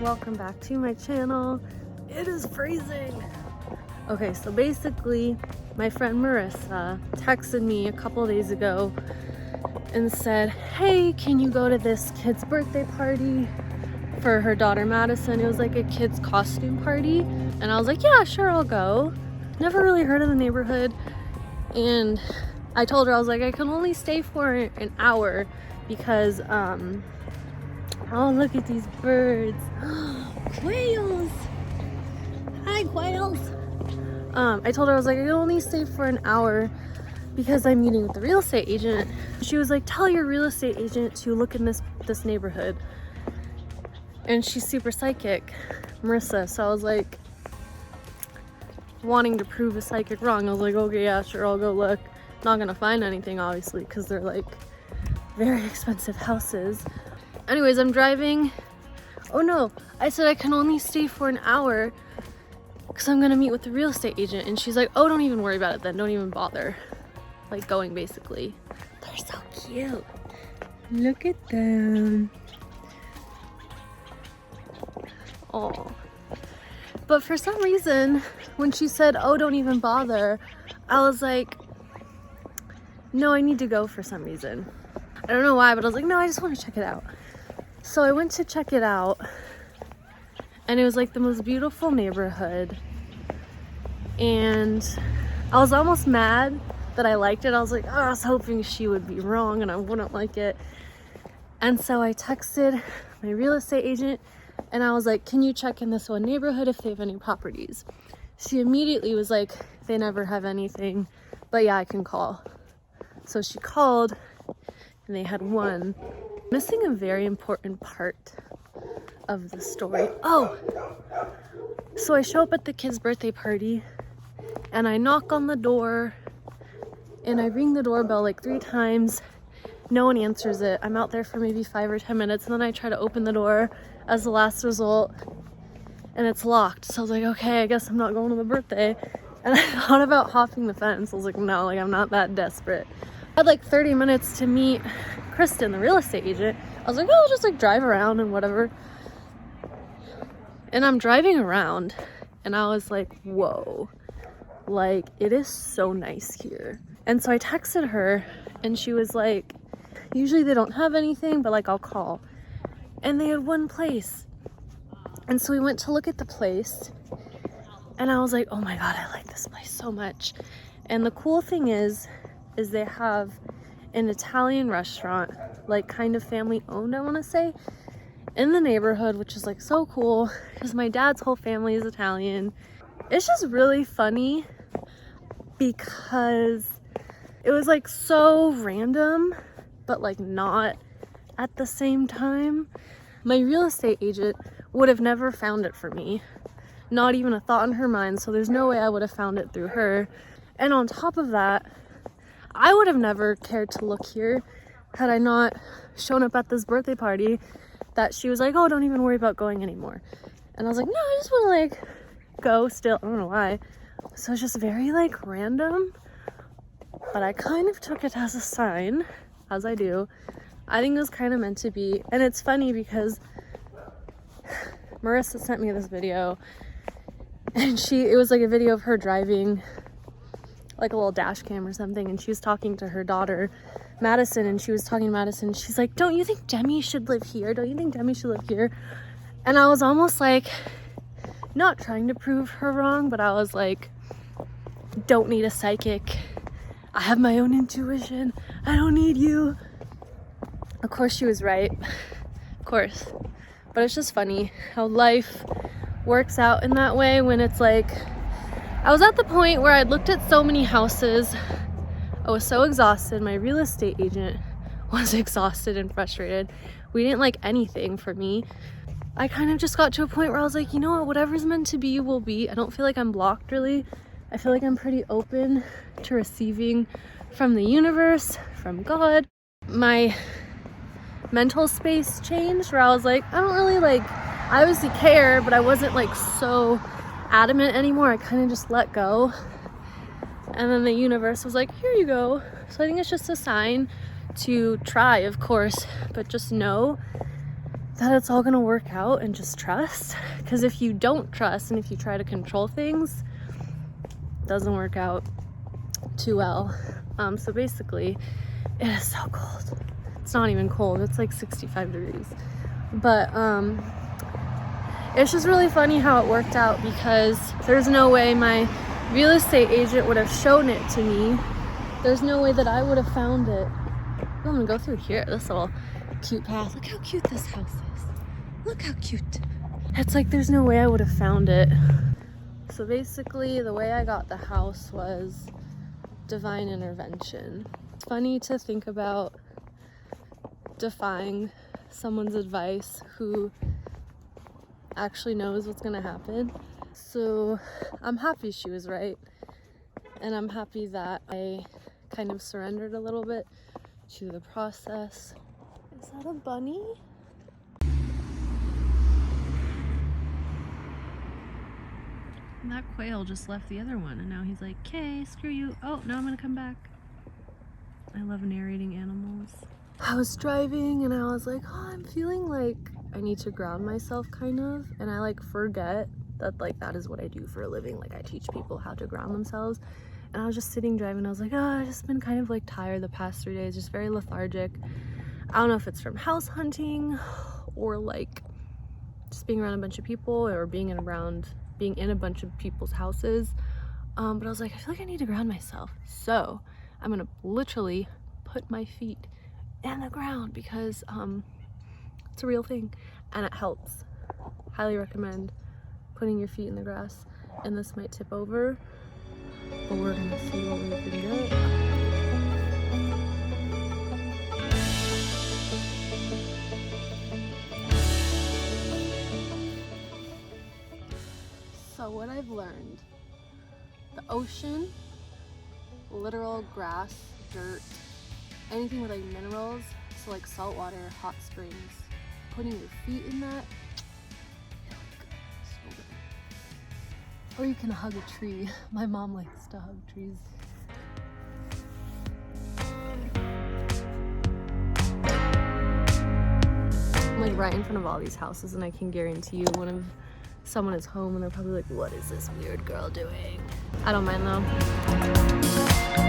welcome back to my channel. It is freezing. Okay, so basically my friend Marissa texted me a couple days ago and said, hey, can you go to this kid's birthday party for her daughter Madison? It was like a kid's costume party, and I was like, yeah, sure, I'll go. Never really heard of the neighborhood, and I told her, I was like, I can only stay for an hour because oh, look at these birds. Quails! Hi, quails! I told her, I was like, I can only stay for an hour because I'm meeting with the real estate agent. She was like, tell your real estate agent to look in this neighborhood. And she's super psychic, Marissa. So I was like, wanting to prove a psychic wrong. I was like, okay, yeah, sure, I'll go look. Not gonna find anything, obviously, because they're like very expensive houses. Anyways, I'm driving. Oh no, I said I can only stay for an hour because I'm gonna meet with the real estate agent. And she's like, oh, don't even worry about it then. Don't even bother. Like going, basically. They're so cute. Look at them. Oh. But for some reason, when she said, oh, don't even bother, I was like, no, I need to go for some reason. I don't know why, but I was like, no, I just want to check it out. So I went to check it out, and it was like the most beautiful neighborhood. And I was almost mad that I liked it. I was like, oh, I was hoping she would be wrong and I wouldn't like it. And so I texted my real estate agent and I was like, can you check in this one neighborhood if they have any properties? She immediately was like, they never have anything, but yeah, I can call. So she called and they had one. Missing a very important part of the story. Oh, so I show up at the kid's birthday party and I knock on the door and I ring the doorbell like 3 times. No one answers it. I'm out there for maybe 5 or 10 minutes, and then I try to open the door as the last result and it's locked. So I was like, okay, I guess I'm not going to the birthday. And I thought about hopping the fence. I was like, no, like I'm not that desperate. I had like 30 minutes to meet Kristen, the real estate agent. I was like, oh, I'll just like drive around and whatever. And I'm driving around and I was like, whoa, like it is so nice here. And so I texted her and she was like, usually they don't have anything, but like I'll call. And they had one place. And so we went to look at the place and I was like, oh my God, I like this place so much. And the cool thing is they have an Italian restaurant, like kind of family owned, I want to say, in the neighborhood, which is like so cool because my dad's whole family is Italian. It's just really funny because it was like so random, but like not at the same time. My real estate agent would have never found it for me. Not even a thought in her mind, so there's no way I would have found it through her. And on top of that, I would have never cared to look here had I not shown up at this birthday party that she was like, oh, don't even worry about going anymore. And I was like, no, I just want to like go still. I don't know why. So it's just very like random, but I kind of took it as a sign, as I do. I think it was kind of meant to be. And it's funny because Marissa sent me this video and it was like a video of her driving like a little dash cam or something, and she was talking to her daughter Madison, and she was talking to Madison. She's like, don't you think Demi should live here? Don't you think Demi should live here? And I was almost like not trying to prove her wrong, but I was like, don't need a psychic. I have my own intuition. I don't need you. Of course she was right. Of course. But it's just funny how life works out in that way when it's like, I was at the point where I'd looked at so many houses. I was so exhausted. My real estate agent was exhausted and frustrated. We didn't like anything for me. I kind of just got to a point where I was like, you know what, whatever's meant to be will be. I don't feel like I'm blocked really. I feel like I'm pretty open to receiving from the universe, from God. My mental space changed where I was like, I don't really like, I obviously care, but I wasn't like so adamant anymore. I kind of just let go. And then the universe was like, here you go. So I think it's just a sign to try, of course, but just know that it's all gonna work out and just trust. Because if you don't trust and if you try to control things, it doesn't work out too well. So basically, it is so cold. It's not even cold, it's like 65 degrees. But it's just really funny how it worked out, because there's no way my real estate agent would have shown it to me. There's no way that I would have found it. I'm gonna go through here, this little cute path. Look how cute this house is. Look how cute. It's like there's no way I would have found it. So basically the way I got the house was divine intervention. It's funny to think about defying someone's advice who actually knows what's gonna happen. So I'm happy she was right, and I'm happy that I kind of surrendered a little bit to the process. Is that a bunny? And that quail just left the other one, and now he's like, "Okay, screw you. Oh, now I'm gonna come back." I love narrating animals. I was driving and I was like, oh, I'm feeling like I need to ground myself kind of, and I like forget that like that is what I do for a living. Like I teach people how to ground themselves. And I was just sitting driving, I was like, oh, I've just been kind of like tired the past 3 days, just very lethargic. I don't know if it's from house hunting or like just being around a bunch of people or being in a bunch of people's houses. But I was like, I feel like I need to ground myself. So I'm gonna literally put my feet in the ground, because it's a real thing and it helps. Highly recommend putting your feet in the grass. And this might tip over, but we're gonna see what we can get. So what I've learned, the ocean, literal grass, dirt, anything with like minerals, so like salt water, hot springs, putting your feet in that, so good. Or you can hug a tree. My mom likes to hug trees. I'm like right in front of all these houses, and I can guarantee you someone is home and they're probably like, what is this weird girl doing? I don't mind though.